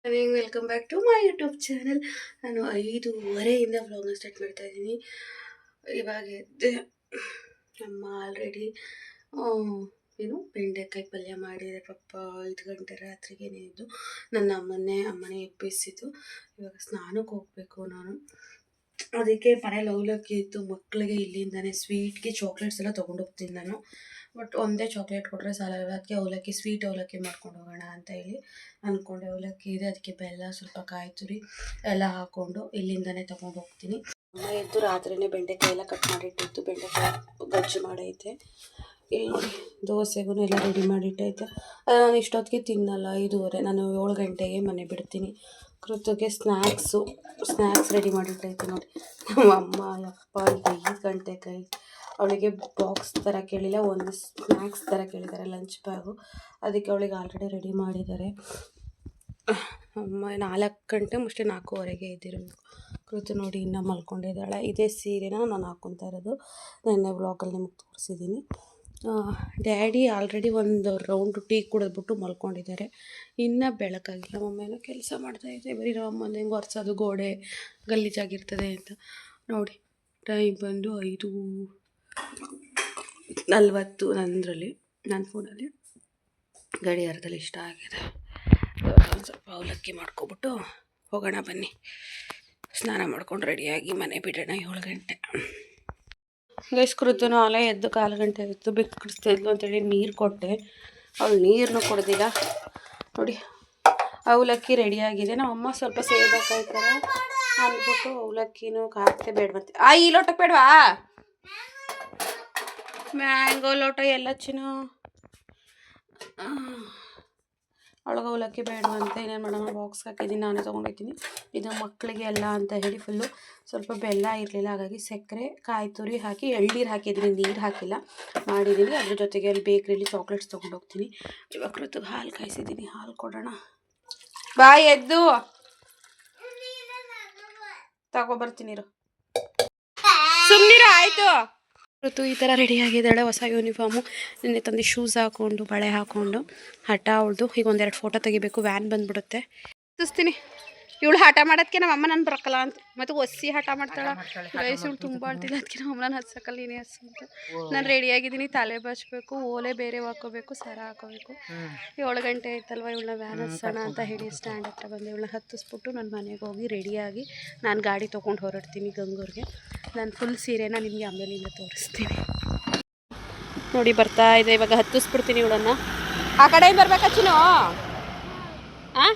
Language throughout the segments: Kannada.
Morning, welcome back to my YouTube channel. ನಾನು 5:30 ವ್ಲಾಗ್ನ ಸ್ಟಾರ್ಟ್ ಮಾಡ್ತಾ ಇದ್ದೀನಿ. ಇವಾಗ ಎದ್ದೆ. ಅಮ್ಮ ಆಲ್ರೆಡಿ ಬೆಂಡೆಕಾಯಿ ಪಲ್ಯ ಮಾಡಿದೆ. ಪಪ್ಪ 5 ಗಂಟೆ ರಾತ್ರಿಗೇನೆ ಇದ್ದು ನನ್ನ ಅಮ್ಮನೇ ಎಬ್ಬಿಸಿದ್ದು. ಇವಾಗ ಸ್ನಾನಕ್ಕೆ ಹೋಗಬೇಕು ನಾನು. ಅದಕ್ಕೆ ಮನೇಲಿ ಅವಲಕ್ಕಿ ಇತ್ತು. ಮಕ್ಕಳಿಗೆ ಇಲ್ಲಿಂದಾನೆ ಸ್ವೀಟ್ಗೆ ಚಾಕ್ಲೇಟ್ಸ್ ಎಲ್ಲ ತೊಗೊಂಡೋಗ್ತೀನಿ ನಾನು. ಬಟ್ ಒಂದೇ ಚಾಕ್ಲೇಟ್ ಕೊಟ್ಟರೆ ಸಾಲಲ್ಲ, ಅದಕ್ಕೆ ಅವಲಕ್ಕಿ ಸ್ವೀಟ್ ಅವಲಕ್ಕಿ ಮಾಡ್ಕೊಂಡು ಹೋಗೋಣ ಅಂತ ಹೇಳಿ ಅಂದ್ಕೊಂಡೆ. ಅವಲಕ್ಕಿ ಇದೆ, ಅದಕ್ಕೆ ಬೆಲ್ಲ, ಸ್ವಲ್ಪ ಕಾಯಿ ತುರಿ ಎಲ್ಲ ಹಾಕ್ಕೊಂಡು ಇಲ್ಲಿಂದನೇ ತೊಗೊಂಡು ಹೋಗ್ತೀನಿ. ಅಮ್ಮ ಎದ್ದು ರಾತ್ರಿನೇ ಬೆಂಡೆಕಾಯಿ ಎಲ್ಲ ಕಟ್ ಮಾಡಿಟ್ಟಿತ್ತು. ಬೆಂಡೆಕಾಯಿ ಗೊಜ್ಜು ಮಾಡೈತೆ. ಇಲ್ಲಿ ನೋಡಿ, ದೋಸೆಗೂ ಎಲ್ಲ ರೆಡಿ ಮಾಡಿಟ್ಟೈತೆ. ನಾನು ಇಷ್ಟೊತ್ತಿಗೆ ತಿನ್ನಲ್ಲ. 5:30, ನಾನು 7 ಗಂಟೆಗೆ ಮನೆ ಬಿಡ್ತೀನಿ. ಕೃತಿಗೆ ಸ್ನ್ಯಾಕ್ಸ್ ರೆಡಿ ಮಾಡಿಟ್ಟೈತೆ ನೋಡಿ. ನಮ್ಮ ಅಮ್ಮ ಯಪ್ಪ ಈಗ 5 ಗಂಟೆ ಅವಳಿಗೆ ಬಾಕ್ಸ್ ಥರ ಕೇಳಿಲ್ಲ, ಒಂದು ಸ್ನ್ಯಾಕ್ಸ್ ಥರ ಕೇಳಿದ್ದಾರೆ, ಲಂಚ್ ಬ್ಯಾಗು. ಅದಕ್ಕೆ ಅವಳಿಗೆ ಆಲ್ರೆಡಿ ರೆಡಿ ಮಾಡಿದ್ದಾರೆ. ಅಮ್ಮ 4 ಗಂಟೆ ಮುಷ್ಟೇ 4:15 ಇದ್ದಿರಬೇಕು. ಕೃತಿ ನೋಡಿ ಇನ್ನೂ ಮಲ್ಕೊಂಡಿದ್ದಾಳೆ. ಇದೇ ಸೀರೆನ ನಾನು ಹಾಕ್ಕೊತಾ ಇರೋದು. ನೆನ್ನೆ ಬ್ಲಾಗಲ್ಲಿ ನಿಮಗೆ ತೋರಿಸಿದ್ದೀನಿ. ಡ್ಯಾಡಿ ಆಲ್ರೆಡಿ ಒಂದು ರೌಂಡ್ ಟೀ ಕುಡಿದ್ಬಿಟ್ಟು ಮಲ್ಕೊಂಡಿದ್ದಾರೆ. ಇನ್ನೂ ಬೆಳಕಾಗಿಲ್ಲ. ಮಮ್ಮೇನೋ ಕೆಲಸ ಮಾಡ್ತಾಯಿದ್ದೆ. ಬರೀ ನಮ್ಮನೆ ಹೆಂಗೆ ಒರೆಸೋದು, ಗೋಡೆ ಗಲೀಜಾಗಿರ್ತದೆ ಅಂತ. ನೋಡಿ, ಟೈಮ್ ಬಂದು 5:40 ನಂದರಲ್ಲಿ, ನನ್ನ ಫೋನಲ್ಲಿ ಗಡಿಯಾರದಲ್ಲಿ ಇಷ್ಟ ಆಗಿದೆ. ಒಂದು ಸ್ವಲ್ಪ ಅವಲಕ್ಕಿ ಮಾಡ್ಕೊಬಿಟ್ಟು ಹೋಗೋಣ ಬನ್ನಿ. ಸ್ನಾನ ಮಾಡ್ಕೊಂಡು ರೆಡಿಯಾಗಿ ಮನೆ ಬಿಡೋಣ. 7 ಗಂಟೆ. ಗೈಸ್ಕೃತನು ಅಲೆ ಎದ್ದು 4 ಗಂಟೆ ಆಗಿತ್ತು. ಬಿಕ್ಕಿಸ್ತಿದ್ಲು ಅಂತೇಳಿ ನೀರು ಕೊಟ್ಟೆ. ಅವಳು ನೀರನ್ನು ಕೊಡ್ದಿಲ್ಲ. ನೋಡಿ, ಅವಲಕ್ಕಿ ರೆಡಿಯಾಗಿದೆ. ನಮ್ಮ ಅಮ್ಮ ಸ್ವಲ್ಪ ಸೇರ್ಬೇಕಾಯ್ತಾರೆ ಅಂದ್ಬಿಟ್ಟು ಅವಲಕ್ಕಿನೂ ಹಾಕ್ತೆ. ಬೇಡವಂತೆ ಈ ಲೋಟಕ್ಕೆ ಬೇಡವಾ? ಮ್ಯಾಂಗೋ ಲೋಟ ಎಲ್ಲ ಚಿನ್ನು. ಒಳಗೆ ಅವಲಕ್ಕಿ ಬೇಡವಂತೆ. ಇನ್ನೇನು ಮಾಡೋಣ, ಬಾಕ್ಸ್ಗೆ ಹಾಕಿದ್ದೀನಿ, ನಾನೇ ತೊಗೊಂಡೋಗ್ತೀನಿ. ಇದು ಮಕ್ಕಳಿಗೆ ಎಲ್ಲ ಅಂತ ಹೇಳಿ ಫುಲ್ಲು ಸ್ವಲ್ಪ ಬೆಲ್ಲ ಇರಲಿಲ್ಲ, ಹಾಗಾಗಿ ಸಕ್ಕರೆ, ಕಾಯಿ ತುರಿ ಹಾಕಿ ಎಳ್ನೀರು ಹಾಕಿದ್ದೀನಿ, ನೀರು ಹಾಕಿಲ್ಲ ಮಾಡಿದ್ದೀನಿ. ಅದ್ರ ಜೊತೆಗೆ ಅಲ್ಲಿ ಬೇಕ್ರಿಲಿ ಚಾಕ್ಲೇಟ್ಸ್ ತೊಗೊಂಡೋಗ್ತೀನಿ. ಇವಾಗ ಕೃತಿಗೆ ಹಾಲು ಕಾಯಿಸಿದ್ದೀನಿ, ಹಾಲು ಕೊಡೋಣ. ಬಾಯ್ ಎದ್ದು ತಗೊಬರ್ತೀನಿರು, ಸುಮ್ಮನಿರು ಆಯಿತು. ಋತು ಈ ಥರ ರೆಡಿಯಾಗಿದ್ದಾಳೆ. ಹೊಸ ಯೂನಿಫಾರ್ಮು, ನಿನ್ನೆ ತಂದು ಶೂಸ್ ಹಾಕ್ಕೊಂಡು ಬಳೆ ಹಾಕ್ಕೊಂಡು ಹಠ ಅವಳ್ದು. ಈಗ 1-2 ಫೋಟೋ ತೆಗಿಬೇಕು. ವ್ಯಾನ್ ಬಂದುಬಿಡುತ್ತೆ. ಹತ್ತಿಸ್ತೀನಿ. ಇವಳು ಹಠ ಮಾಡೋದಕ್ಕೆ ನಮ್ಮ ಅಮ್ಮ ನಾನು ಬರೋಕ್ಕಲ್ಲ ಅಂತ, ಮತ್ತು ಒಸಿ ಹಠ ಮಾಡ್ತಾಳೆ. ಗೈಸ್ ಇವಳು ತುಂಬ ಆಡ್ತಿಲ್ಲ, ಅದಕ್ಕೆ ನಮ್ಮ ಅಮ್ಮ ನಾನು ಹತ್ಸಕ್ಕಲ್ಲ, ನೀನೇ ಹತ್ಸು ಅಂತ. ನಾನು ರೆಡಿಯಾಗಿದ್ದೀನಿ. ತಲೆ ಬಚ್ಚಬೇಕು, ಓಲೆ ಬೇರೆ ಹಾಕೋಬೇಕು, ಸರ ಹಾಕೋಬೇಕು. 7 ಗಂಟೆ ಆಯ್ತಲ್ವ, ಇವಳನ್ನ ವ್ಯಾನ್ ಹತ್ಸೋಣ ಅಂತ ಹೇಳಿ ಸ್ಟ್ಯಾಂಡ್ ಹತ್ರ ಬಂದೆ. ಇವಳನ್ನ ಹತ್ತಿಸ್ಬಿಟ್ಟು ನನ್ನ ಮನೆಗೆ ಹೋಗಿ ರೆಡಿಯಾಗಿ ನಾನು ಗಾಡಿ ತೊಗೊಂಡು ಹೊರಡ್ತೀನಿ ಗಂಗೂರಿಗೆ. ನಾನು ಫುಲ್ ಸೀರೆನ ನಿಮಗೆ ಆಮೇಲಿಂದ ತೋರಿಸ್ತೀನಿ. ನೋಡಿ ಬರ್ತಾ ಇದೆ. ಇವಾಗ ಹತ್ತಿಸ್ಬಿಡ್ತೀನಿ ಇವಳನ್ನು. ಆ ಕಡೆಯಿಂದ ಬರ್ಬೇಕಾ ಚಿನ್ನು? ಹಾಂ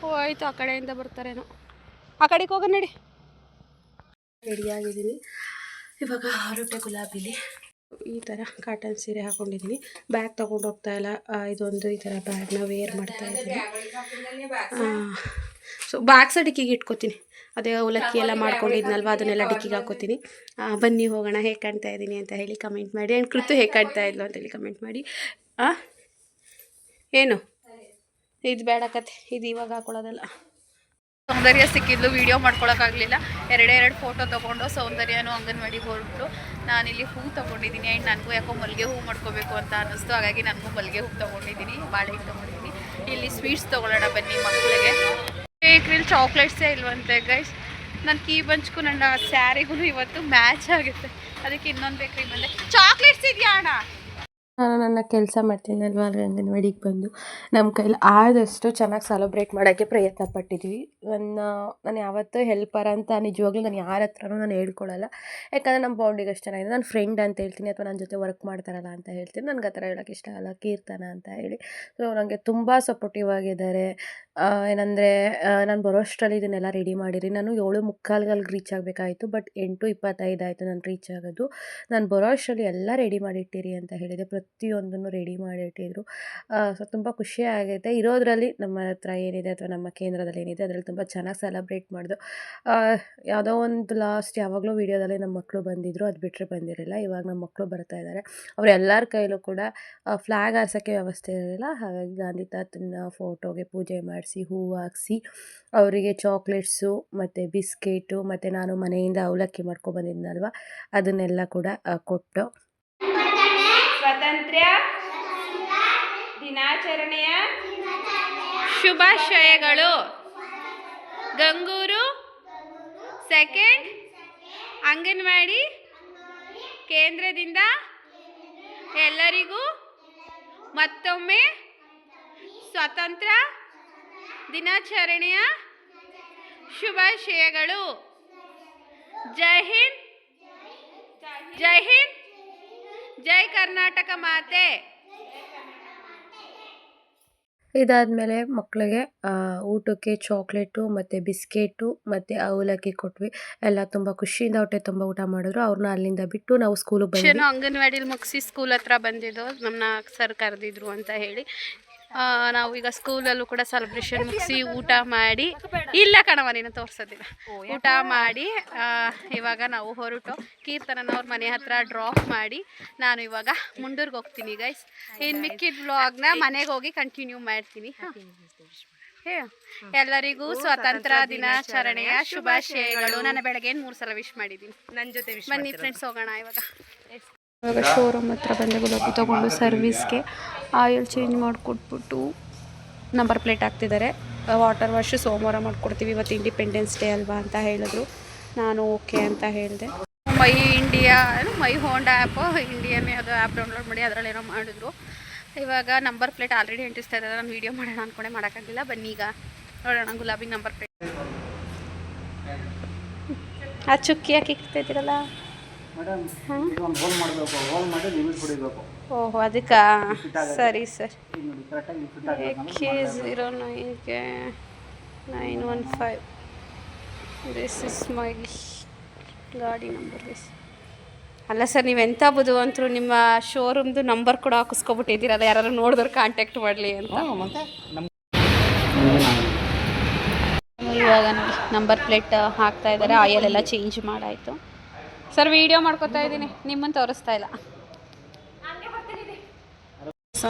ಹೋಯ್ತು, ಆ ಕಡೆಯಿಂದ ಬರ್ತಾರೇನೋ. ಆ ಕಡೆಗೆ ಹೋಗೋಣ ನಡಿ. ರೆಡಿಯಾಗಿದ್ದೀನಿ. ಇವಾಗ ಹೊರಟೆ ಗುಲಾಬಿಲಿ ಈ ಥರ ಕಾಟನ್ ಸೀರೆ ಹಾಕ್ಕೊಂಡಿದ್ದೀನಿ. ಬ್ಯಾಗ್ ತೊಗೊಂಡು ಹೋಗ್ತಾ ಇಲ್ಲ. ಇದೊಂದು ಈ ಥರ ಬ್ಯಾಗ್ನ ವೇರ್ ಮಾಡ್ತಾ ಇದ್ದೀನಿ. ಸೊ ಬಾಕ್ಸ ಡಿಕ್ಕಿಗೆ ಇಟ್ಕೋತೀನಿ. ಅದೇ ಅವಲಕ್ಕಿ ಎಲ್ಲ ಮಾಡ್ಕೊಂಡಿದ್ನಲ್ವ, ಅದನ್ನೆಲ್ಲ ಡಿಕ್ಕಿಗೆ ಹಾಕೋತೀನಿ. ಬನ್ನಿ ಹೋಗೋಣ. ಹೇಗೆ ಕಾಣ್ತಾ ಇದ್ದೀನಿ ಅಂತ ಹೇಳಿ ಕಮೆಂಟ್ ಮಾಡಿ. ಆ್ಯಂಡ್ ಕೃತು ಹೇಗೆ ಕಾಣ್ತಾ ಇದ್ಲು ಅಂತೇಳಿ ಕಮೆಂಟ್ ಮಾಡಿ. ಏನು ಇದು ಬೇಡ ಕತೆ, ಇದು ಇವಾಗ ಹಾಕೊಳ್ಳೋದಲ್ಲ. ಸೌಂದರ್ಯ ಸಿಕ್ಕಿದ್ಲು, ವೀಡಿಯೋ ಮಾಡ್ಕೊಳಕ್ಕಾಗಲಿಲ್ಲ. 2 ಫೋಟೋ ತೊಗೊಂಡು ಸೌಂದರ್ಯನೂ ಅಂಗನವಾಡಿಗೆ ಹೊರಟು. ನಾನಿಲ್ಲಿ ಹೂ ತೊಗೊಂಡಿದ್ದೀನಿ. ಆ್ಯಂಡ್ ನನಗೂ ಯಾಕೋ ಮಲ್ಲಿಗೆ ಹೂ ಮಾಡ್ಕೋಬೇಕು ಅಂತ ಅನ್ನಿಸ್ತು, ಹಾಗಾಗಿ ನನಗೂ ಮಲ್ಲಿಗೆ ಹೂ ತೊಗೊಂಡಿದ್ದೀನಿ, ಬಾಳೆಹಣ್ಣು ತೊಗೊಂಡಿದ್ದೀನಿ. ಇಲ್ಲಿ ಸ್ವೀಟ್ಸ್ ತೊಗೊಳ್ಳೋಣ ಬನ್ನಿ ಮಕ್ಕಳಿಗೆ. ಬೇಕ್ರಿಲಿ ಚಾಕ್ಲೇಟ್ಸೇ ಇಲ್ವಂತೆ ಗೈಸ್. ನನ್ನ ಕೀ ಬಂಚ್ಗೂ ನನ್ನ ಸ್ಯಾರಿಗೂ ಇವತ್ತು ಮ್ಯಾಚ್ ಆಗುತ್ತೆ, ಅದಕ್ಕೆ ಇನ್ನೊಂದು ಬೇಕ್ರಿಗೆ ಬಂದೆ. ಚಾಕ್ಲೇಟ್ಸ್ ಇದೆಯಾ ಅಣ್ಣ? ನಾನು ನನ್ನ ಕೆಲಸ ಮಾಡ್ತೀನಲ್ವ, ಅಲ್ಲಿ ಅಂಗನವಾಡಿಗೆ ಬಂದು ನಮ್ಮ ಕೈಲಿ ಆದಷ್ಟು ಚೆನ್ನಾಗಿ ಸೆಲೆಬ್ರೇಟ್ ಮಾಡೋಕ್ಕೆ ಪ್ರಯತ್ನ ಪಟ್ಟಿದ್ವಿ. ನಾನು ಯಾವತ್ತೂ ಹೆಲ್ಪರ್ ಅಂತ ನಿಜವಾಗ್ಲೂ ನಾನು ಯಾರ ಹತ್ರನೂ ನಾನು ಹೇಳ್ಕೊಳಲ್ಲ. ಯಾಕಂದರೆ ನಮ್ಮ ಬಾಂಡಿಗೆ ಅಷ್ಟು ಚೆನ್ನಾಗಿದೆ. ನನ್ನ ಫ್ರೆಂಡ್ ಅಂತ ಹೇಳ್ತೀನಿ, ಅಥವಾ ನನ್ನ ಜೊತೆ ವರ್ಕ್ ಮಾಡ್ತಾರಲ್ಲ ಅಂತ ಹೇಳ್ತೀನಿ. ನನಗೆ ಆ ಥರ ಹೇಳೋಕ್ಕೆ ಇಷ್ಟ ಆಗಲ್ಲ. ಕೀರ್ತನ ಅಂತ ಹೇಳಿ, ಸೊ ನನಗೆ ತುಂಬ ಸಪೋರ್ಟಿವ್ ಆಗಿದ್ದಾರೆ. ಏನಂದರೆ ನಾನು ಬರೋಷ್ಟರಲ್ಲಿ ಇದನ್ನೆಲ್ಲ ರೆಡಿ ಮಾಡಿರಿ. ನಾನು 7:45 ರೀಚ್ ಆಗಬೇಕಾಯಿತು, ಬಟ್ 8:25 ಆಯಿತು ನಾನು ರೀಚ್ ಆಗೋದು. ನಾನು ಬರೋ ಅಷ್ಟರಲ್ಲಿ ಎಲ್ಲ ರೆಡಿ ಮಾಡಿಟ್ಟಿರಿ ಅಂತ ಹೇಳಿದೆ. ಪ್ರತಿಯೊಂದನ್ನು ರೆಡಿ ಮಾಡಿಟ್ಟಿದ್ರು. ಸೊ ತುಂಬ ಖುಷಿ ಆಗೈತೆ. ಇರೋದರಲ್ಲಿ ನಮ್ಮ ಹತ್ರ ಏನಿದೆ ಅಥವಾ ನಮ್ಮ ಕೇಂದ್ರದಲ್ಲಿ ಏನಿದೆ ಅದರಲ್ಲಿ ತುಂಬ ಚೆನ್ನಾಗಿ ಸೆಲೆಬ್ರೇಟ್ ಮಾಡಿದ್ರು. ಯಾವುದೋ ಒಂದು ಲಾಸ್ಟ್ ಯಾವಾಗಲೂ ವೀಡಿಯೋದಲ್ಲಿ ನಮ್ಮ ಮಕ್ಕಳು ಬಂದಿದ್ದರು, ಅದು ಬಿಟ್ಟರೆ ಬಂದಿರಲಿಲ್ಲ. ಇವಾಗ ನಮ್ಮ ಮಕ್ಕಳು ಬರ್ತಾ ಇದ್ದಾರೆ. ಅವರೆಲ್ಲರ ಕೈಲೂ ಕೂಡ ಫ್ಲ್ಯಾಗ್ ಹಾರ್ಸೋಕ್ಕೆ ವ್ಯವಸ್ಥೆ ಇರಲಿಲ್ಲ, ಹಾಗಾಗಿ ಗಾಂಧಿ ತಾತನ ಫೋಟೋಗೆ ಪೂಜೆ ಮಾಡಿಸಿ, ಹೂವು ಹಾಕಿಸಿ, ಅವರಿಗೆ ಚಾಕ್ಲೇಟ್ಸು ಮತ್ತು ಬಿಸ್ಕೆಟು ಮತ್ತು ನಾನು ಮನೆಯಿಂದ ಅವಲಕ್ಕಿ ಮಾಡ್ಕೊಬಂದಿದ್ನಲ್ವ ಅದನ್ನೆಲ್ಲ ಕೂಡ ಕೊಟ್ಟು. ಸ್ವಾತಂತ್ರ್ಯ ದಿನಾಚರಣೆಯ ಶುಭಾಶಯಗಳು. ಗಂಗೂರು ಸೆಕೆಂಡ್ ಅಂಗನವಾಡಿ ಕೇಂದ್ರದಿಂದ ಎಲ್ಲರಿಗೂ ಮತ್ತೊಮ್ಮೆ ಸ್ವಾತಂತ್ರ್ಯ ದಿನಾಚರಣೆಯ ಶುಭಾಶಯಗಳು. ಜೈ ಹಿಂದ್, ಜೈ ಹಿಂದ್, ಜೈ ಕರ್ನಾಟಕ ಮಾತೆ. ಇದಾದಮೇಲೆ ಮಕ್ಕಳಿಗೆ ಊಟಕ್ಕೆ ಚಾಕ್ಲೇಟು ಮತ್ತು ಬಿಸ್ಕೆಟು ಮತ್ತು ಅವಲಕ್ಕಿ ಕೊಟ್ವಿ. ಎಲ್ಲ ತುಂಬ ಖುಷಿಯಿಂದ ಹೊಟ್ಟೆ ತುಂಬ ಊಟ ಮಾಡಿದ್ರು. ಅವ್ರನ್ನ ಅಲ್ಲಿಂದ ಬಿಟ್ಟು ನಾವು ಸ್ಕೂಲಿಗೆ ಬಂದ್ವಿ. ಅಂಗನವಾಡಿಲಿ ಮುಗಿಸಿ ಸ್ಕೂಲ್ ಹತ್ರ ಬಂದಿದ್ದು ನಮ್ಮನ್ನ ಸರ್ ಕರೆದಿದ್ರು ಅಂತ ಹೇಳಿ ನಾವು ಈಗ ಸ್ಕೂಲಲ್ಲೂ ಕೂಡ ಸೆಲೆಬ್ರೇಷನ್ ಮುಗಿಸಿ ಊಟ ಮಾಡಿ, ಇಲ್ಲ ಕಣವ ನೀನು ತೋರಿಸೋದಿಲ್ಲ, ಊಟ ಮಾಡಿ ಇವಾಗ ನಾವು ಹೊರಟು ಕೀರ್ತನವ್ರ ಮನೆ ಹತ್ರ ಡ್ರಾಪ್ ಮಾಡಿ ನಾನು ಇವಾಗ ಮುಂಡೂರ್ಗೆ ಹೋಗ್ತೀನಿ ಗೈಸ್. ಇನ್ನು ಮಿಕ್ಕಿದ ವ್ಲಾಗ್ನ ಮನೆಗೆ ಹೋಗಿ ಕಂಟಿನ್ಯೂ ಮಾಡ್ತೀನಿ. ಎಲ್ಲರಿಗೂ ಸ್ವಾತಂತ್ರ್ಯ ದಿನಾಚರಣೆಯ ಶುಭಾಶಯಗಳು. ನಾನು ಬೆಳಗ್ಗೆ 3 ಸಲ ವಿಶ್ ಮಾಡಿದ್ದೀನಿ. ನನ್ನ ಜೊತೆ ಬನ್ನಿ ಫ್ರೆಂಡ್ಸ್ ಹೋಗೋಣ. ಇವಾಗ ಶೋರೂಮ್ ಹತ್ರ ಬಂದೆ. ಗುಲಾಬಿ ತೊಗೊಂಡು ಸರ್ವಿಸ್ಗೆ ಆಯಿಲ್ ಚೇಂಜ್ ಮಾಡಿಕೊಟ್ಬಿಟ್ಟು ನಂಬರ್ ಪ್ಲೇಟ್ ಹಾಕ್ತಿದ್ದಾರೆ. ವಾಟರ್ ವಾಶ್ ಸೋಮವಾರ ಮಾಡಿಕೊಡ್ತೀವಿ, ಇವತ್ತು ಇಂಡಿಪೆಂಡೆನ್ಸ್ ಡೇ ಅಲ್ವಾ ಅಂತ ಹೇಳಿದ್ರು. ನಾನು ಓಕೆ ಅಂತ ಹೇಳಿದೆ. My India my Honda app Indian ಯಾವುದೋ ಆ್ಯಪ್ ಡೌನ್ಲೋಡ್ ಮಾಡಿ ಅದರಲ್ಲಿ ಏನೋ ಮಾಡಿದ್ರು. ಇವಾಗ ನಂಬರ್ ಪ್ಲೇಟ್ ಆಲ್ರೆಡಿ ಅಂಟಿಸ್ತಾ ಇದ್ದಾರೆ. ನಾನು ವೀಡಿಯೋ ಮಾಡೋಣ ಅಂದ್ಕೊಂಡೆ ಮಾಡೋಕ್ಕಾಗಿಲ್ಲ. ಬನ್ನಿ ಈಗ ನೋಡೋಣ ಗುಲಾಬಿ ನಂಬರ್ ಪ್ಲೇಟ್. ಆ ಚುಕ್ಕಿ ಯಾಕೆ ಇಕ್ತಾ ಇದ್ದೀರಲ್ಲ? ಓಹೋ ಅದಕ್ಕಾ? ಸರಿ ಸರ್. AK09ಗೆ 915 ದಿಸ್ ಇಸ್ ಮೈ ಗಾಡಿ ನಂಬರ್. ಅಲ್ಲ ಸರ್, ನೀವೆಂಥ ಬುದ್ಧಿವಂತರು, ನಿಮ್ಮ ಶೋರೂಮ್ದು ನಂಬರ್ ಕೂಡ ಹಾಕಿಸ್ಕೊಬಿಟ್ಟಿದ್ದೀರಲ್ಲ, ಯಾರು ನೋಡಿದ್ರೆ ಕಾಂಟ್ಯಾಕ್ಟ್ ಮಾಡಲಿ ಅಂತ. ಇವಾಗ ನೋಡಿ ನಂಬರ್ ಪ್ಲೇಟ್ ಹಾಕ್ತಾ ಇದ್ದಾರೆ. ಆಯಿಲ್ ಎಲ್ಲ ಚೇಂಜ್ ಮಾಡಾಯಿತು. ಸರ್ ವಿಡಿಯೋ ಮಾಡ್ಕೊತಾ ಇದ್ದೀನಿ, ನಿಮ್ಮನ್ನು ತೋರಿಸ್ತಾ ಇಲ್ಲ.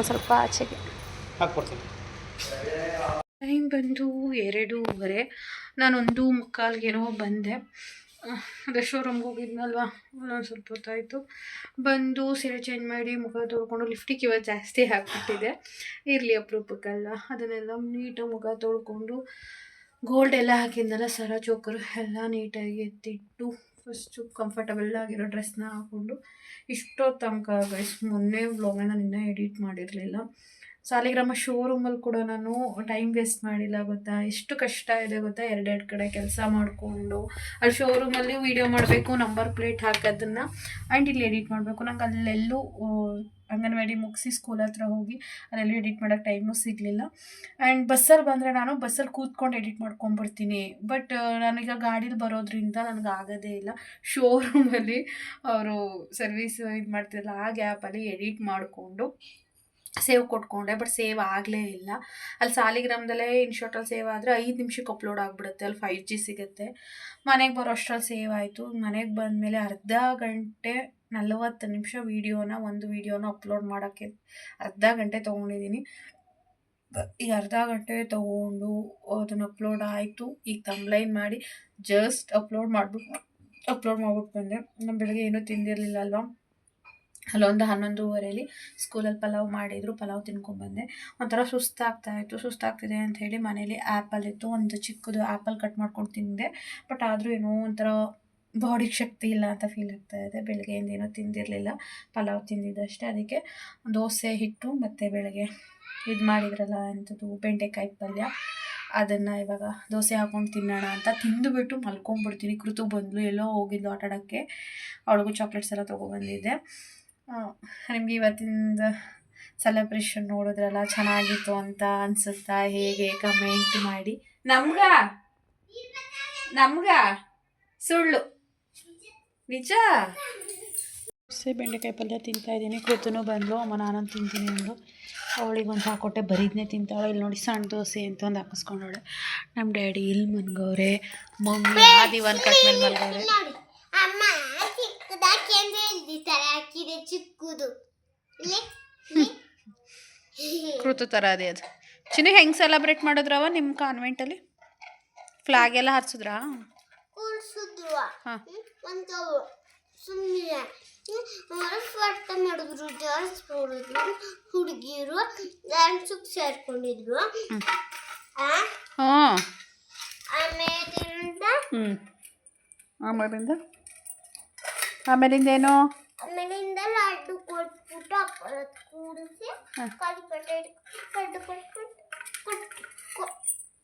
ಸ್ವಲ್ಪ ಆಚೆಗೆ ಟೈಮ್ ಬಂದು 2:15. ನಾನು 1:45 ಬಂದೆ. ಅದೇ ಶೋರೂಮ್ಗೆ ಹೋಗಿದ್ನಲ್ವ, ಒಂದು ಸ್ವಲ್ಪ ಹೊತ್ತಾಯಿತು. ಬಂದು ಸೀರೆ ಚೇಂಜ್ ಮಾಡಿ ಮುಖ ತೊಳ್ಕೊಂಡು, ಲಿಫ್ಟಿಗೆ ಇವತ್ತು ಜಾಸ್ತಿ ಹಾಕ್ಬಿಟ್ಟಿದೆ, ಇರಲಿ ಅಪರೂಪಕ್ಕಲ್ಲ. ಅದನ್ನೆಲ್ಲ ನೀಟಾಗಿ ಮುಖ ತೊಳ್ಕೊಂಡು ಗೋಲ್ಡ್ ಎಲ್ಲ ಹಾಕಿದ್ನಲ್ಲ, ಸರ ಚೋಕರು ಎಲ್ಲ ನೀಟಾಗಿ ಎತ್ತಿಟ್ಟು ಫಸ್ಟು ಕಂಫರ್ಟಬಲ್ ಆಗಿರೋ ಡ್ರೆಸ್ನ ಹಾಕ್ಕೊಂಡು ಇಷ್ಟೊತ್ತು ತನಕ ಗೈಸ್. ಮೊನ್ನೆ ವ್ಲಾಗ್ನ ನಾನು ಇನ್ನೂ ಎಡಿಟ್ ಮಾಡಿರಲಿಲ್ಲ. ಸಾಲಿಗ್ರಾಮ ಶೋರೂಮಲ್ಲಿ ಕೂಡ ನಾನು ಟೈಮ್ ವೇಸ್ಟ್ ಮಾಡಿಲ್ಲ ಗೊತ್ತಾ. ಎಷ್ಟು ಕಷ್ಟ ಇದೆ ಗೊತ್ತಾ, 2 ಕಡೆ ಕೆಲಸ ಮಾಡಿಕೊಂಡು ಅಲ್ಲಿ ಶೋರೂಮಲ್ಲಿ ವೀಡಿಯೋ ಮಾಡಬೇಕು, ನಂಬರ್ ಪ್ಲೇಟ್ ಹಾಕೋದನ್ನು, ಆ್ಯಂಡ್ ಇಲ್ಲಿ ಎಡಿಟ್ ಮಾಡಬೇಕು. ನಂಗೆ ಅಲ್ಲೆಲ್ಲೂ ಅಂಗನವಾಡಿ ಮುಗಿಸಿ ಸ್ಕೂಲ್ ಹತ್ರ ಹೋಗಿ ಅಲ್ಲೆಲ್ಲೂ ಎಡಿಟ್ ಮಾಡೋಕ್ಕೆ ಟೈಮು ಸಿಗಲಿಲ್ಲ. ಆ್ಯಂಡ್ ಬಸ್ಸಲ್ಲಿ ಬಂದರೆ ನಾನು ಬಸ್ಸಲ್ಲಿ ಕೂತ್ಕೊಂಡು ಎಡಿಟ್ ಮಾಡ್ಕೊಂಡ್ಬಿಡ್ತೀನಿ. ಬಟ್ ನಾನೀಗ ಗಾಡೀಲಿ ಬರೋದ್ರಿಂದ ನನಗೆ ಆಗೋದೇ ಇಲ್ಲ. ಶೋರೂಮಲ್ಲಿ ಅವರು ಸರ್ವಿಸ್ ಇದು ಮಾಡ್ತಿರಲ್ಲ, ಆ ಗ್ಯಾಪಲ್ಲಿ ಎಡಿಟ್ ಮಾಡಿಕೊಂಡು ಸೇವ್ ಕೊಟ್ಕೊಂಡೆ. ಬಟ್ ಸೇವ್ ಆಗಲೇ ಇಲ್ಲ. ಅಲ್ಲಿ ಸಾಲಿಗ್ರಾಮದಲ್ಲೇ ಇನ್ಶಾರ್ಟಲ್ಲಿ ಸೇವ್ ಆದರೆ 5 ನಿಮಿಷಕ್ಕೆ ಅಪ್ಲೋಡ್ ಆಗಿಬಿಡುತ್ತೆ. ಅಲ್ಲಿ 5G ಸಿಗುತ್ತೆ. ಮನೆಗೆ ಬರೋ ಅಷ್ಟರಲ್ಲಿ ಸೇವ್ ಆಯಿತು. ಮನೆಗೆ ಬಂದಮೇಲೆ ಅರ್ಧ ಗಂಟೆ 40 ನಿಮಿಷ ಒಂದು ವೀಡಿಯೋನ ಅಪ್ಲೋಡ್ ಮಾಡೋಕ್ಕೆ ಅರ್ಧ ಗಂಟೆ ತೊಗೊಂಡಿದ್ದೀನಿ. ಈಗ ಅರ್ಧ ಗಂಟೆ ತೊಗೊಂಡು ಅದನ್ನು ಅಪ್ಲೋಡ್ ಆಯಿತು. ಈಗ ಥಂಬ್ನೈಲ್ ಮಾಡಿ ಜಸ್ಟ್ ಅಪ್ಲೋಡ್ ಮಾಡ್ಬಿಟ್ಟು ಬಂದೆ. ನಾನು ಬೆಳಗ್ಗೆ ಏನೂ ತಿಂದಿರಲಿಲ್ಲ ಅಲ್ವಾ. ಅಲ್ಲೊಂದು 11:15 ಸ್ಕೂಲಲ್ಲಿ ಪಲಾವ್ ಮಾಡಿದರು, ಪಲಾವ್ ತಿನ್ಕೊಂಡ್ಬಂದೆ. ಒಂಥರ ಸುಸ್ತಾಗ್ತಿದೆ ಅಂತ ಹೇಳಿ ಮನೇಲಿ ಆ್ಯಪಲ್ಲಿತ್ತು, ಒಂದು ಚಿಕ್ಕದು ಆ್ಯಪಲ್ ಕಟ್ ಮಾಡ್ಕೊಂಡು ತಿಂದೆ. ಬಟ್ ಆದರೂ ಏನೋ ಒಂಥರ ಬಾಡಿಗೆ ಶಕ್ತಿ ಇಲ್ಲ ಅಂತ ಫೀಲ್ ಆಗ್ತಾಯಿದೆ. ಬೆಳಗ್ಗೆಯಿಂದ ಏನೋ ತಿಂದಿರಲಿಲ್ಲ, ಪಲಾವ್ ತಿಂದಿದ್ದಷ್ಟೇ. ಅದಕ್ಕೆ ದೋಸೆ ಹಿಟ್ಟು ಮತ್ತು ಬೆಳಗ್ಗೆ ಇದು ಮಾಡಿದ್ರಲ್ಲ ಅಂಥದ್ದು ಬೆಂಡೆಕಾಯಿ ಪಲ್ಯ, ಅದನ್ನು ಇವಾಗ ದೋಸೆ ಹಾಕ್ಕೊಂಡು ತಿನ್ನೋಣ ಅಂತ ತಿಂದುಬಿಟ್ಟು ಮಲ್ಕೊಂಡ್ಬಿಡ್ತೀನಿ. ಕೃತು ಬಂದಳು, ಎಲ್ಲೋ ಹೋಗಿದ್ಲು ಆಟ ಆಡೋಕ್ಕೆ, ಅವಳಿಗೂ ಚಾಕ್ಲೇಟ್ಸ್ ಎಲ್ಲ ತೊಗೊಬಂದಿದ್ದೆ. ನಿಮಗೆ ಇವತ್ತಿಂದ ಸೆಲೆಬ್ರೇಷನ್ ನೋಡಿದ್ರಲ್ಲ, ಚೆನ್ನಾಗಿತ್ತು ಅಂತ ಅನಿಸುತ್ತಾ? ಹೇಗೆ ಕಮೆಂಟ್ ಮಾಡಿ. ನಮ್ಗ ಸುಳ್ಳು ನಿಜ. ಬೆಂಡೆಕಾಯಿ ಪಲ್ಯ ತಿಂತಾಯಿದ್ದೀನಿ. ಕೃತನೂ ಬಂದಳು, ಅಮ್ಮ ನಾನೊಂದು ತಿಂತೀನಿ ಅಂದು. ಅವಳಿಗೆ ಒಂದು ಹಾಕೊಟ್ಟೆ, ಬರೀದನ್ನೇ ತಿಂತಾಳೆ. ಇಲ್ಲಿ ನೋಡಿ ಸಣ್ಣ ದೋಸೆ ಅಂತ ಒಂದು ಹಾಕಿಸ್ಕೊಂಡವಳೆ. ನಮ್ಮ ಡ್ಯಾಡಿ ಇಲ್ಲಿ ಮನ್ಗವ್ರೆ, ಮಮ್ಮಿ ಆ ದಿವಾನ್ ಕಟ್ ಮೇಲೆ ಮಲ್ಗವ್ರೆ. ಕೃತು ಥರ ಅದೇ ಅದು. ಚಿನ್ನ ಹೆಂಗೆ ಸೆಲೆಬ್ರೇಟ್ ಮಾಡಿದ್ರವ ನಿಮ್ಮ ಕಾನ್ವೆಂಟಲ್ಲಿ? ಫ್ಲಾಗ್ ಎಲ್ಲ ಹಾರಿಸಿದ್ರಾ? ಹಾಂ, ಫೋಟೋ ಮಾಡಿದ್ರು, ಡ್ಯಾನ್ಸ್ ಮಾಡಿದ್ರು, ಹುಡುಗಿರು ಡ್ಯಾನ್ಸಿಗೆ ಸೇರ್ಕೊಂಡಿದ್ರು. ಆ, ಹ್ಞೂ ಆಮೇಲಿಂದ ಆಮೇಲಿಂದ ಆಮೇಲಿಂದ ಏನು ಆಮೇಲಿಂದ ಲಡ್ಡು ಕೊಟ್ಬಿಟ್ಟು ಅಪ್ಪನ ಕೂಡಿಸಿ ಕಲ್ಪಟ್ಟೆ ಲಡ್ಡು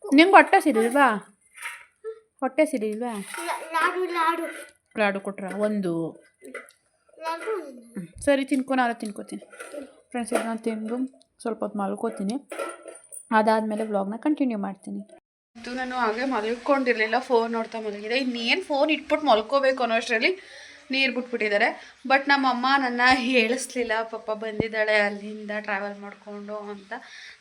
ನಿಂಗೆ ಹೊಟ್ಟೆ ಸಿಡಿಲ್ವಾ ಹೊಟ್ಟೆ ಸಿಡಿಲ್ವಾ ಲಾಡು ಲಾಡು ಲಾಡು ಕೊಟ್ರ ಒಂದು ಲಾಡು ಸರಿ ತಿನ್ಕೊ ನಾನು ತಿನ್ಕೋತೀನಿ ಫ್ರೆಂಡ್ಸ್ ಇದು ನಾನು ತಿಂದು ಸ್ವಲ್ಪ ಹೊತ್ತು ಮಲ್ಕೋತೀನಿ ಅದಾದಮೇಲೆ ವ್ಲಾಗ್ನ ಕಂಟಿನ್ಯೂ ಮಾಡ್ತೀನಿ ಇದು ನಾನು ಹಾಗೆ ಮಲ್ಕೊಂಡಿರಲಿಲ್ಲ ಫೋನ್ ನೋಡ್ತಾ ಮಲಗಿದೆ ಇನ್ನೇನು ಫೋನ್ ಇಟ್ಬಿಟ್ಟು ಮಲ್ಕೋಬೇಕು ಅನ್ನೋ ಅಷ್ಟರಲ್ಲಿ ನೀರು ಬಿಟ್ಬಿಟ್ಟಿದ್ದಾರೆ ಬಟ್ ನಮ್ಮಮ್ಮ ನನ್ನ ಹೇಳಿಸ್ಲಿಲ್ಲ ಪಾಪ ಬಂದಿದ್ದಾಳೆ ಅಲ್ಲಿಂದ ಟ್ರಾವೆಲ್ ಮಾಡಿಕೊಂಡು ಅಂತ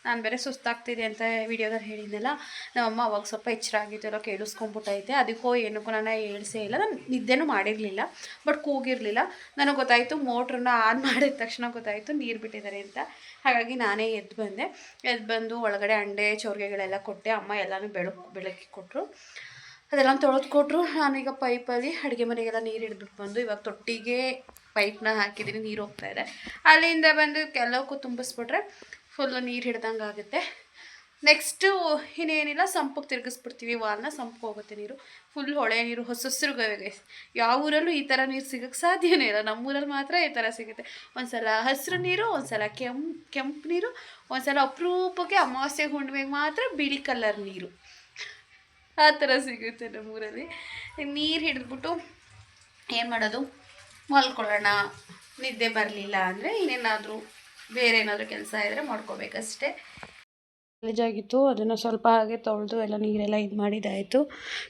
ನಾನು ಬೇರೆ ಸುಸ್ತಾಗ್ತಿದೆ ಅಂತ ವಿಡಿಯೋದಲ್ಲಿ ಹೇಳಿದ್ನಲ್ಲ ನಮ್ಮಮ್ಮ ಅವಾಗ ಸ್ವಲ್ಪ ಎಚ್ಚರ ಆಗಿತ್ತು ಎಲ್ಲ ಕೇಳಿಸ್ಕೊಂಡ್ಬಿಟ್ಟೈತೆ ಅದಕ್ಕೋ ಏನಕ್ಕೂ ನಾನು ಹೇಳಿಸೇ ಇಲ್ಲ ನಾನು ನಿದ್ದೆನೂ ಮಾಡಿರಲಿಲ್ಲ ಬಟ್ ಕೂಗಿರಲಿಲ್ಲ ನನಗೆ ಗೊತ್ತಾಯಿತು ಮೋಟ್ರನ್ನ ಆನ್ ಮಾಡಿದ ತಕ್ಷಣ ಗೊತ್ತಾಯಿತು ನೀರು ಬಿಟ್ಟಿದ್ದಾರೆ ಅಂತ ಹಾಗಾಗಿ ನಾನೇ ಎದ್ದು ಬಂದು ಒಳಗಡೆ ಅಂಡೆ ಚೌರ್ಗೆಗಳೆಲ್ಲ ಕೊಟ್ಟೆ ಅಮ್ಮ ಎಲ್ಲನೂ ಬೆಳಕಿ ಕೊಟ್ಟರು ಅದೆಲ್ಲ ತೊಳೆದು ಕೊಟ್ಟರು ನಾನೀಗ ಪೈಪಲ್ಲಿ ಅಡುಗೆ ಮನೆಗೆಲ್ಲ ನೀರು ಹಿಡಿದ್ಬಿಟ್ಟು ಬಂದು ಇವಾಗ ತೊಟ್ಟಿಗೆ ಪೈಪ್ನ ಹಾಕಿದ್ದೀನಿ ನೀರು ಹೋಗ್ತಾಯಿದೆ ಅಲ್ಲಿಂದ ಬಂದು ಎಲ್ಲಕ್ಕೂ ತುಂಬಿಸ್ಬಿಟ್ರೆ ಫುಲ್ಲು ನೀರು ಹಿಡ್ದಂಗೆ ಆಗುತ್ತೆ ನೆಕ್ಸ್ಟು ಇನ್ನೇನಿಲ್ಲ ಸಂಪಿಗೆ ತಿರುಗಿಸ್ಬಿಡ್ತೀವಿ ವಾಲ್ನ ಸಂಪಿಗೆ ಹೋಗುತ್ತೆ ನೀರು ಫುಲ್ ಹೊಳೆ ನೀರು ಹಸುಸ್ರುಗವೆ ಗೈಸ್ ಯಾವ ಊರಲ್ಲೂ ಈ ಥರ ನೀರು ಸಿಗೋಕ್ಕೆ ಸಾಧ್ಯನೇ ಇಲ್ಲ ನಮ್ಮೂರಲ್ಲಿ ಮಾತ್ರ ಈ ಥರ ಸಿಗುತ್ತೆ ಒಂದ್ಸಲ ಹಸಿರು ನೀರು ಒಂದ್ಸಲ ಕೆಂಪು ನೀರು ಒಂದ್ಸಲ ಅಪರೂಪಕ್ಕೆ ಅಮಾವಾಸ್ಯೆ ಹುಣ್ಣಿಮೆಗೆ ಮಾತ್ರ ಬಿಳಿ ಕಲರ್ ನೀರು ಆ ಥರ ಸಿಗುತ್ತೆ ನಮ್ಮೂರಲ್ಲಿ ನೀರು ಹಿಡಿದ್ಬಿಟ್ಟು ಏನು ಮಾಡೋದು ಮಲ್ಕೊಳ್ಳೋಣ ನಿದ್ದೆ ಬರಲಿಲ್ಲ ಅಂದರೆ ಇನ್ನೇನಾದರೂ ಬೇರೆ ಏನಾದರೂ ಕೆಲಸ ಇದ್ದರೆ ಮಾಡ್ಕೋಬೇಕಷ್ಟೇ ಗಲೀಜಾಗಿತ್ತು ಅದನ್ನು ಸ್ವಲ್ಪ ಹಾಗೆ ತೊಳೆದು ಎಲ್ಲ ನೀರೆಲ್ಲ ಇದು ಮಾಡಿದ್ದಾಯಿತು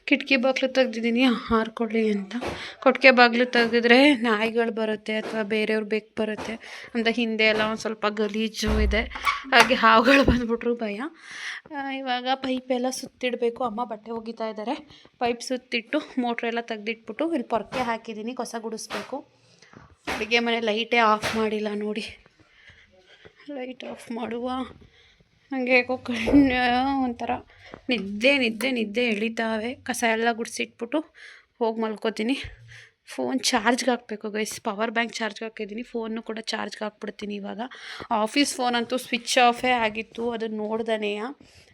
ಕಿಟಕಿ ಬಾಗಿಲು ತೆಗ್ದಿದ್ದೀನಿ ಹಾರ್ಕೊಳ್ಳಿ ಅಂತ ಕೊಟ್ಟಿಗೆ ಬಾಗಿಲು ತೆಗೆದ್ರೆ ನಾಯಿಗಳು ಬರುತ್ತೆ ಅಥವಾ ಬೇರೆಯವ್ರು ಬೆಕ್ಕು ಬರುತ್ತೆ ಅಂತ ಹಿಂದೆ ಎಲ್ಲ ಒಂದು ಸ್ವಲ್ಪ ಗಲೀಜು ಇದೆ ಹಾಗೆ ಹಾವುಗಳು ಬಂದ್ಬಿಟ್ರು ಭಯ ಇವಾಗ ಪೈಪೆಲ್ಲ ಸುತ್ತಿಡಬೇಕು ಅಮ್ಮ ಬಟ್ಟೆ ಒಗಿತಾ ಇದ್ದಾರೆ ಪೈಪ್ ಸುತ್ತಿಟ್ಟು ಮೋಟ್ರೆಲ್ಲ ತೆಗ್ದಿಟ್ಬಿಟ್ಟು ಇಲ್ಲಿ ಪೊರ್ಕೆ ಹಾಕಿದ್ದೀನಿ ಕಸ ಗುಡಿಸ್ಬೇಕು ಅಡುಗೆ ಮನೆ ಲೈಟೇ ಆಫ್ ಮಾಡಿಲ್ಲ ನೋಡಿ ಲೈಟ್ ಆಫ್ ಮಾಡುವ ಹಾಗೆ ಒಂಥರ ನಿದ್ದೆ ಎಳಿತಾವೆ ಕಸ ಎಲ್ಲ ಗುಡಿಸಿಟ್ಬಿಟ್ಟು ಹೋಗಿ ಮಲ್ಕೋತೀನಿ ಫೋನ್ ಚಾರ್ಜ್ಗೆ ಹಾಕಬೇಕು ಗೈಸ್ ಪವರ್ ಬ್ಯಾಂಕ್ ಚಾರ್ಜ್ಗೆ ಹಾಕಿದ್ದೀನಿ ಫೋನ್ನು ಕೂಡ ಚಾರ್ಜ್ಗೆ ಹಾಕ್ಬಿಡ್ತೀನಿ ಇವಾಗ ಆಫೀಸ್ ಫೋನ್ ಅಂತೂ ಸ್ವಿಚ್ ಆಫೇ ಆಗಿತ್ತು ಅದನ್ನು ನೋಡ್ದನೆಯ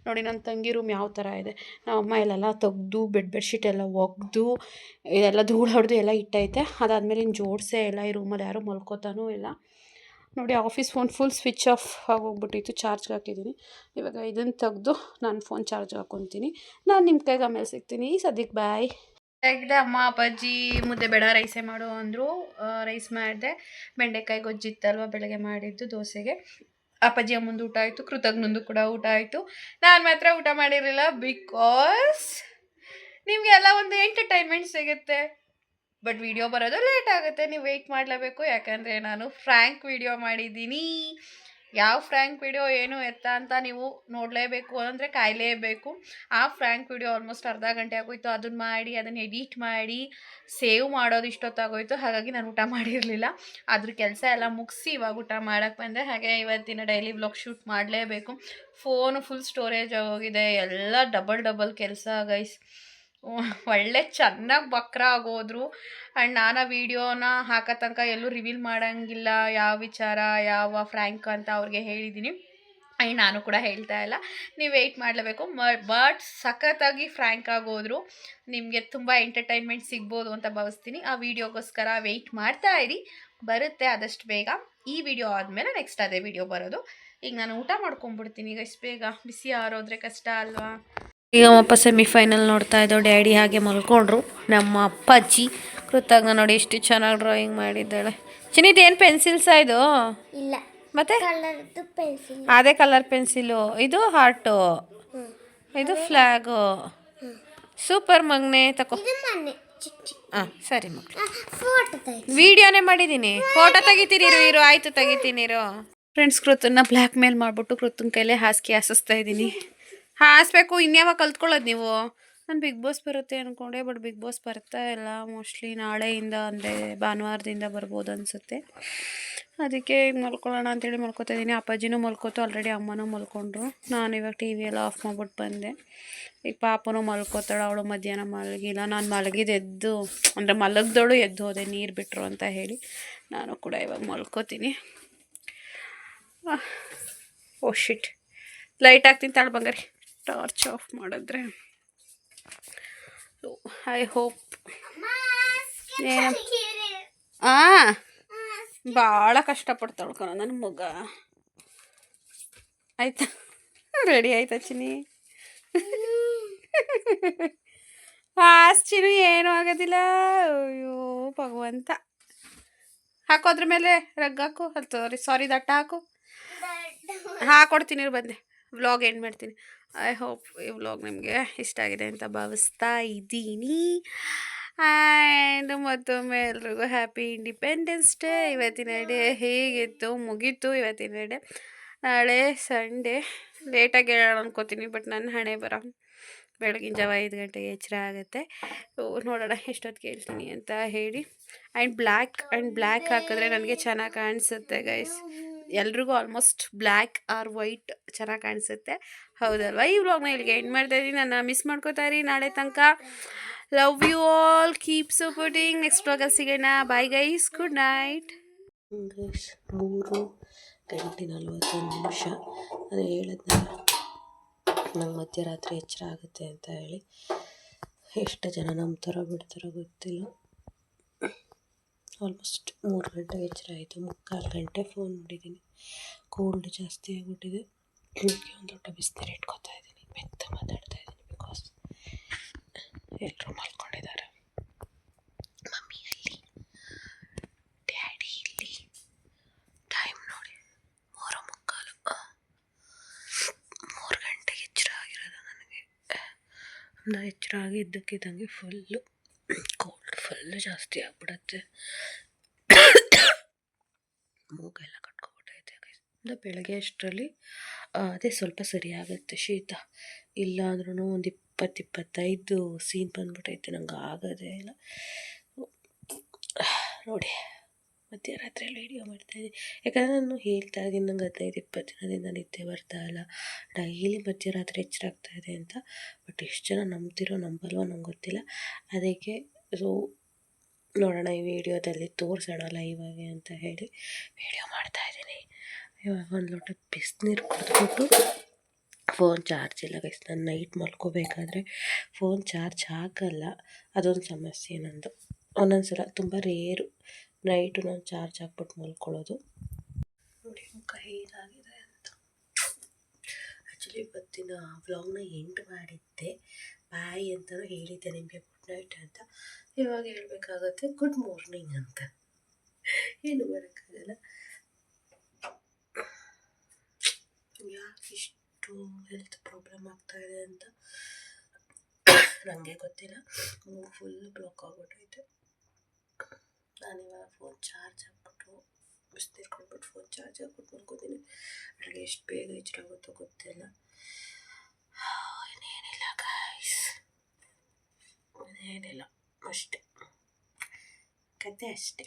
ನೋಡಿ ನನ್ನ ತಂಗಿ ರೂಮ್ ಯಾವ ಥರ ಇದೆ ನಮ್ಮಮ್ಮ ಇಲ್ಲೆಲ್ಲ ತೆಗ್ದು ಬೆಡ್ಶೀಟ್ ಎಲ್ಲ ಒಗೆದು ಇದೆಲ್ಲ ಧೂಳು ಹೊಡೆದು ಎಲ್ಲ ಇಟ್ಟೈತೆ ಅದಾದಮೇಲೆ ಇನ್ನು ಜೋಡಿಸೇ ಇಲ್ಲ ಈ ರೂಮಲ್ಲಿ ಯಾರೂ ಮಲ್ಕೋತಾನೂ ಇಲ್ಲ ನೋಡಿ office phone full switch off ಆಗೋಗ್ಬಿಟ್ಟಿತ್ತು ಚಾರ್ಜ್ಗೆ ಹಾಕಿದ್ದೀನಿ ಇವಾಗ ಇದನ್ನು ತೆಗೆದು ನಾನು ಫೋನ್ ಚಾರ್ಜ್ಗೆ ಹಾಕ್ಕೊತೀನಿ ನಾನು ನಿಮ್ಮ ಕೈಗೆ ಆಮೇಲೆ ಸಿಗ್ತೀನಿ ಸದ್ಯಕ್ಕೆ ಬಾಯ್ ತೆಗ್ದೆ ಅಮ್ಮ ಅಪ್ಪಾಜಿ ಮುದ್ದೆ ಬೇಡ ರೈಸೇ ಮಾಡು ಅಂದರು ರೈಸ್ ಮಾಡಿದೆ ಬೆಂಡೆಕಾಯಿ ಗೊಜ್ಜಿತ್ತಲ್ವ ಬೆಳಗ್ಗೆ ಮಾಡಿದ್ದು ದೋಸೆಗೆ ಅಪ್ಪಾಜಿ ಅಮ್ಮಂದು ಊಟ ಆಯಿತು ಕೃತಜ್ಞಂದು ಕೂಡ ಊಟ ಆಯಿತು ನಾನು ಮಾತ್ರ ಊಟ ಮಾಡಿರಲಿಲ್ಲ ಬಿಕಾಸ್ ನಿಮಗೆಲ್ಲ ಒಂದು ಎಂಟರ್ಟೈನ್ಮೆಂಟ್ ಸಿಗುತ್ತೆ ಬಟ್ ವಿಡಿಯೋ ಬರೋದು ಲೇಟ್ ಆಗುತ್ತೆ ನೀವು ವೆಯ್ಟ್ ಮಾಡಲೇಬೇಕು ಯಾಕಂದರೆ ನಾನು ಫ್ರ್ಯಾಂಕ್ ವಿಡಿಯೋ ಮಾಡಿದ್ದೀನಿ ಯಾವ ಫ್ರ್ಯಾಂಕ್ ವಿಡಿಯೋ ಏನು ಎತ್ತ ಅಂತ ನೀವು ನೋಡಲೇಬೇಕು ಅಂದರೆ ಕಾಯಲೇಬೇಕು ಆ ಫ್ರ್ಯಾಂಕ್ ವಿಡಿಯೋ ಆಲ್ಮೋಸ್ಟ್ ಅರ್ಧ ಗಂಟೆ ಆಗೋಯ್ತು ಅದನ್ನು ಮಾಡಿ ಅದನ್ನು ಎಡಿಟ್ ಮಾಡಿ ಸೇವ್ ಮಾಡೋದು ಇಷ್ಟೊತ್ತಾಗೋಯ್ತು ಹಾಗಾಗಿ ನಾನು ಊಟ ಮಾಡಿರಲಿಲ್ಲ ಅದ್ರ ಕೆಲಸ ಎಲ್ಲ ಮುಗಿಸಿ ಇವಾಗ ಊಟ ಮಾಡೋಕ್ಕೆ ಬಂದೆ ಹಾಗೆ ಇವತ್ತಿನ ಡೈಲಿ ವ್ಲಾಗ್ ಶೂಟ್ ಮಾಡಲೇಬೇಕು ಫೋನು ಫುಲ್ ಸ್ಟೋರೇಜ್ ಆಗೋಗಿದೆ ಎಲ್ಲ ಡಬಲ್ ಕೆಲಸ ಗೈಸ್ ಒಳ್ಳೆ ಚೆನ್ನಾಗಿ ಬಕ್ರ ಆಗೋದ್ರು ಆ್ಯಂಡ್ ನಾನು ಆ ವಿಡಿಯೋನ ಹಾಕೋ ತನಕ ಎಲ್ಲೂ ರಿವೀಲ್ ಮಾಡೋಂಗಿಲ್ಲ ಯಾವ ವಿಚಾರ ಯಾವ ಫ್ರ್ಯಾಂಕ್ ಅಂತ ಅವ್ರಿಗೆ ಹೇಳಿದ್ದೀನಿ ಆ್ಯಂಡ್ ನಾನು ಕೂಡ ಹೇಳ್ತಾ ಇಲ್ಲ ನೀವು ವೆಯ್ಟ್ ಮಾಡಲೇಬೇಕು ಬಟ್ ಸಖತ್ತಾಗಿ ಫ್ರ್ಯಾಂಕ್ ಆಗೋದ್ರು ನಿಮಗೆ ತುಂಬ ಎಂಟರ್ಟೈನ್ಮೆಂಟ್ ಸಿಗ್ಬೋದು ಅಂತ ಭಾವಿಸ್ತೀನಿ ಆ ವಿಡಿಯೋಗೋಸ್ಕರ ವೆಯ್ಟ್ ಮಾಡ್ತಾ ಇರಿ ಬರುತ್ತೆ ಆದಷ್ಟು ಬೇಗ ಈ ವಿಡಿಯೋ ಆದಮೇಲೆ ನೆಕ್ಸ್ಟ್ ಅದೇ ವಿಡಿಯೋ ಬರೋದು ಈಗ ನಾನು ಊಟ ಮಾಡ್ಕೊಂಡ್ಬಿಡ್ತೀನಿ ಈಗ ಇಷ್ಟು ಬೇಗ ಬಿಸಿ ಆರೋದ್ರೆ ಕಷ್ಟ ಅಲ್ವಾ ಈಗ ಅಪ್ಪ ಸೆಮಿಫೈನಲ್ ನೋಡ್ತಾ ಇದ್ದೋ ಡ್ಯಾಡಿ ಹಾಗೆ ಮಲ್ಕೊಂಡ್ರು ನಮ್ಮ ಅಪ್ಪಾಜಿ ಕೃತಜ್ಞ ನೋಡಿ ಎಷ್ಟು ಚೆನ್ನಾಗಿ ಡ್ರಾಯಿಂಗ್ ಮಾಡಿದ್ದಾಳೆ ಚಿನ್ನಿದು ಏನು ಪೆನ್ಸಿಲ್ಸಾ ಇದು ಇಲ್ಲ ಮತ್ತೆ ಕಲರ್ದು ಪೆನ್ಸಿಲ್ ಅದೇ ಕಲರ್ ಪೆನ್ಸಿಲು ಇದು ಹಾರ್ಟು ಇದು ಫ್ಲ್ಯಾಗು ಸೂಪರ್ ಮಗ್ನೆ ತಕೋ ಇದು ಮೊನ್ನೆ ಚಿಕ್ಕ ಹಾಂ ಸರಿ ಮಕ್ಕಳು ಫೋಟೋ ತೆಗಿ ವಿಡಿಯೋನೇ ಮಾಡಿದ್ದೀನಿ ಫೋಟೋ ತೆಗಿತೀನಿ ಇರು ಆಯಿತು ತೆಗಿತೀನಿ ಫ್ರೆಂಡ್ಸ್ ಕೃತನ್ನ ಬ್ಲ್ಯಾಕ್ ಮೇಲ್ ಮಾಡಿಬಿಟ್ಟು ಕೃತನ ಕೈಲೇ ಹಾಸಿಗೆ ಹಾಸಿಸ್ತಾ ಇದ್ದೀನಿ ಹಾಸ್ಬೇಕು ಇನ್ಯಾವಾಗ ಕಲ್ತ್ಕೊಳ್ಳೋದು ನೀವು ನಾನು ಬಿಗ್ ಬಾಸ್ ಬರುತ್ತೆ ಅಂದ್ಕೊಂಡೆ ಬಟ್ ಬಿಗ್ ಬಾಸ್ ಬರ್ತಾ ಇಲ್ಲ ಮೋಸ್ಟ್ಲಿ ನಾಳೆಯಿಂದ ಅಂದರೆ ಭಾನುವಾರದಿಂದ ಬರ್ಬೋದು ಅನಿಸುತ್ತೆ ಅದಕ್ಕೆ ಈಗ ಮಲ್ಕೊಳ್ಳೋಣ ಅಂತೇಳಿ ಮಲ್ಕೋತಾ ಇದ್ದೀನಿ ಅಪ್ಪಾಜಿನೂ ಮಲ್ಕೋತು ಆಲ್ರೆಡಿ ಅಮ್ಮನೂ ಮಲ್ಕೊಂಡ್ರು ನಾನು ಇವಾಗ ಟಿ ವಿ ಎಲ್ಲ ಆಫ್ ಮಾಡ್ಬಿಟ್ಟು ಬಂದೆ ಈಗ ಪಾಪನೂ ಮಲ್ಕೋತಾಳೆ ಅವಳು ಮಧ್ಯಾಹ್ನ ಮಲಗಿಲ್ಲ ನಾನು ಮಲಗಿದ್ದು ಅಂದರೆ ಮಲಗ್ದವಳು ಎದ್ದು ಹೋದೆ ನೀರು ಬಿಟ್ಟರು ಅಂತ ಹೇಳಿ ನಾನು ಕೂಡ ಇವಾಗ ಮಲ್ಕೋತೀನಿ ಓ ಶಿಟ್ ಲೈಟ್ ಹಾಕ್ತೀನಿ ತಾಳು ಬಂಗಾರಿ ಟಾರ್ಚ್ ಆಫ್ ಮಾಡಿದ್ರೆ ಐ ಹೋಪ್ ಏನು ಭಾಳ ಕಷ್ಟಪಡ್ತಾಳು ಕಣ ನನ್ನ ಮಗ. ಆಯ್ತಾ ರೆಡಿ ಆಯ್ತಾ ಚಿನಿ? ಚಿನಿ ಏನೂ ಆಗೋದಿಲ್ಲ. ಅಯ್ಯೋ ಭಗವಂತ. ಹಾಕೋದ್ರ ಮೇಲೆ ರಗ್ ಹಾಕು. ಸಾರಿ ದಟ್ಟ ಹಾಕು. ಹಾಕೊಡ್ತೀನಿ ಬಂದೆ. ವ್ಲಾಗ್ ಎಂಡ್ ಮಾಡ್ತೀನಿ. ಐ ಹೋಪ್ ಈ ವ್ಲಾಗ್ ನಿಮಗೆ ಇಷ್ಟ ಆಗಿದೆ ಅಂತ ಭಾವಿಸ್ತಾ ಇದ್ದೀನಿ. ಆ್ಯಂಡ್ ಮತ್ತೊಮ್ಮೆ ಎಲ್ರಿಗೂ ಹ್ಯಾಪಿ ಇಂಡಿಪೆಂಡೆನ್ಸ್ ಡೇ. ಇವತ್ತಿನ ಡೇ ಹೇಗಿತ್ತು ಮುಗೀತು ಇವತ್ತಿನ ಡೇ. ನಾಳೆ ಸಂಡೇ ಲೇಟಾಗಿ ಹೇಳೋಣ ಅನ್ಕೋತೀನಿ, ಬಟ್ ನನ್ನ ಹಣೆ ಬರ ಬೆಳಗಿನ ಜಾವ 5 ಗಂಟೆಗೆ ಎಚ್ಚರ ಆಗುತ್ತೆ. ನೋಡೋಣ ಎಷ್ಟೊತ್ತಿಗೆ ಹೇಳ್ತೀನಿ ಅಂತ ಹೇಳಿ. ಆ್ಯಂಡ್ ಬ್ಲ್ಯಾಕ್ ಹಾಕಿದ್ರೆ ನನಗೆ ಚೆನ್ನಾಗಿ ಕಾಣಿಸುತ್ತೆ ಗೈಸ್. ಎಲ್ರಿಗೂ ಆಲ್ಮೋಸ್ಟ್ ಬ್ಲ್ಯಾಕ್ ಆರ್ ವೈಟ್ ಚೆನ್ನಾಗಿ ಕಾಣಿಸುತ್ತೆ, ಹೌದಲ್ವಾ? ಈ ವ್ಲಾಗ್ನ ಇಲ್ಲಿಗೆ ಎಂಡ್ ಮಾಡ್ತಾ ಇದ್ದೀನಿ. ನನ್ನ ಮಿಸ್ ಮಾಡ್ಕೋತಾ ಇರಿ ನಾಳೆ ತನಕ. Love you all, keep supporting. Next ವ್ಲಾಗಲ್ಲಿ ಸಿಗೋಣ. Bye guys, good night guys. 3:41 ನಾನು ಹೇಳಿದ್ನಲ್ಲ ನಂಗೆ ಮಧ್ಯರಾತ್ರಿ ಎಚ್ಚರ ಆಗುತ್ತೆ ಅಂತ ಹೇಳಿ. ಎಷ್ಟು ಜನ ನಂಬ್ತಾರೋ ಬಿಡ್ತಾರೋ ಗೊತ್ತಿಲ್ಲ. ಆಲ್ಮೋಸ್ಟ್ 3 ಗಂಟೆಗೆ ಎಚ್ಚರ ಆಯಿತು. 3/4 ಗಂಟೆ ಫೋನ್ ನೋಡಿದ್ದೀನಿ. ಕೋಲ್ಡ್ ಜಾಸ್ತಿ ಆಗಿಬಿಟ್ಟಿದೆ. ಒಂದು ದೊಡ್ಡ ಬಿಸಿನೀರು ಇಟ್ಕೊತಾ ಇದ್ದೀನಿ, ಮೆತ್ತ ಮಾತಾಡ್ತಾ ಇದ್ದೀನಿ. ಬಿಕಾಸ್ ಎಲ್ಲರೂ ಮಲ್ಕೊಂಡಿದ್ದಾರೆ. ಮಮ್ಮಿ ಅಲ್ಲಿ, ಡ್ಯಾಡಿ ಇಲ್ಲಿ. ಟೈಮ್ ನೋಡಿ 3:45. 3 ಗಂಟೆಗೆ ಎಚ್ಚರ ಆಗಿರೋದು ನನಗೆ. ನಾನು ಎಚ್ಚರ ಆಗಿ ಇದ್ದಕ್ಕಿದ್ದಂಗೆ ಫುಲ್ಲು ಫುಲ್ಲು ಜಾಸ್ತಿ ಆಗ್ಬಿಡತ್ತೆ. ಮೂಗೆಲ್ಲ ಕಟ್ಕೊಬಿಟ್ಟೈತೆ. ಬೆಳಗ್ಗೆ ಅಷ್ಟರಲ್ಲಿ ಅದೇ ಸ್ವಲ್ಪ ಸರಿ ಆಗುತ್ತೆ ಶೀತ. ಇಲ್ಲ ಅಂದ್ರೂ ಒಂದು 20-25 ಸೀನ್ ಬಂದ್ಬಿಟ್ಟೈತೆ. ನಂಗೆ ಆಗೋದೇ ಇಲ್ಲ ನೋಡಿ. ಮಧ್ಯರಾತ್ರಿಯಲ್ಲಿ ವೀಡಿಯೋ ಮಾಡ್ತಾಯಿದ್ದೀನಿ ಯಾಕಂದರೆ ನಾನು ಹೇಳ್ತಾ ಇದ್ದೀನಿ ನಂಗೆ 15-20 ದಿನದಿಂದ ನಿದ್ದೆ ಬರ್ತಾ ಇಲ್ಲ, ಡೈಲಿ ಮಧ್ಯರಾತ್ರಿ ಎಚ್ಚರ ಆಗ್ತಾಯಿದೆ ಅಂತ. ಬಟ್ ಎಷ್ಟು ಜನ ನಂಬ್ತಿರೋ ನಂಬಲ್ವೋ ನಂಗೆ ಗೊತ್ತಿಲ್ಲ. ಅದಕ್ಕೆ ಸೊ ನೋಡೋಣ ಈ ವಿಡಿಯೋದಲ್ಲಿ ತೋರಿಸೋಣ ಲೈವಾಗಿ ಅಂತ ಹೇಳಿ ವಿಡಿಯೋ ಮಾಡ್ತಾಯಿದ್ದೀನಿ. ಇವಾಗ ಒಂದು ಲೋಟ ಬಿಸಿನೀರು ಕುಡಿದ್ಬಿಟ್ಟು ಫೋನ್ ಚಾರ್ಜ್ ಇಲ್ಲ ಗೈಸ್. ನಾನು ನೈಟ್ ಮಲ್ಕೋಬೇಕಾದ್ರೆ ಫೋನ್ ಚಾರ್ಜ್ ಹಾಕಲ್ಲ, ಅದೊಂದು ಸಮಸ್ಯೆ ನಂದು. ಒಂದೊಂದ್ಸಲ ತುಂಬ ರೇರು ನೈಟು ನಾನು ಚಾರ್ಜ್ ಹಾಕ್ಬಿಟ್ಟು ಮಲ್ಕೊಳ್ಳೋದು. ನೋಡಿ ಮುಖ ಹೇಗಾಗಿದೆ ಅಂತ. ಆ್ಯಕ್ಚುಲಿ ಇವತ್ತಿನ ವ್ಲಾಗ್ನ ಎಂಡ್ ಮಾಡಿದ್ದೆ, ಬಾಯ್ ಅಂತಲೂ ಹೇಳಿದ್ದೆ ನಿಮಗೆ ಗುಡ್ ನೈಟ್ ಅಂತ. ಇವಾಗ ಹೇಳಬೇಕಾಗತ್ತೆ ಗುಡ್ ಮಾರ್ನಿಂಗ್ ಅಂತ. ಏನು ಮಾಡೋಕ್ಕಾಗಲ್ಲ. ಯಾಕೆ ಇಷ್ಟು ಹೆಲ್ತ್ ಪ್ರಾಬ್ಲಮ್ ಆಗ್ತಾಯಿದೆ ಅಂತ ನನಗೆ ಗೊತ್ತಿಲ್ಲ. ಫುಲ್ ಬ್ಲಾಕ್ ಆಗ್ಬಿಟ್ಟೈತೆ. ನಾನಿವಾಗ ಫೋನ್ ಚಾರ್ಜ್ ಹಾಕ್ಬಿಟ್ಟು ಬಿಸಿನೀರು ಕೊಟ್ಬಿಟ್ಟು ಫೋನ್ ಚಾರ್ಜ್ ಹಾಕ್ಬಿಟ್ಟು ಮಲ್ಕೋತೀನಿ. ನನಗೆ ಎಷ್ಟು ಬೇಗ ಎಚ್ಚರ ಆಗುತ್ತೋ ಗೊತ್ತಿಲ್ಲ. ಇನ್ನೇನಿಲ್ಲ ಗೈಸ್, ಇನ್ನೇನಿಲ್ಲ ಅಷ್ಟೇ, ಕತೆ ಅಷ್ಟೇ.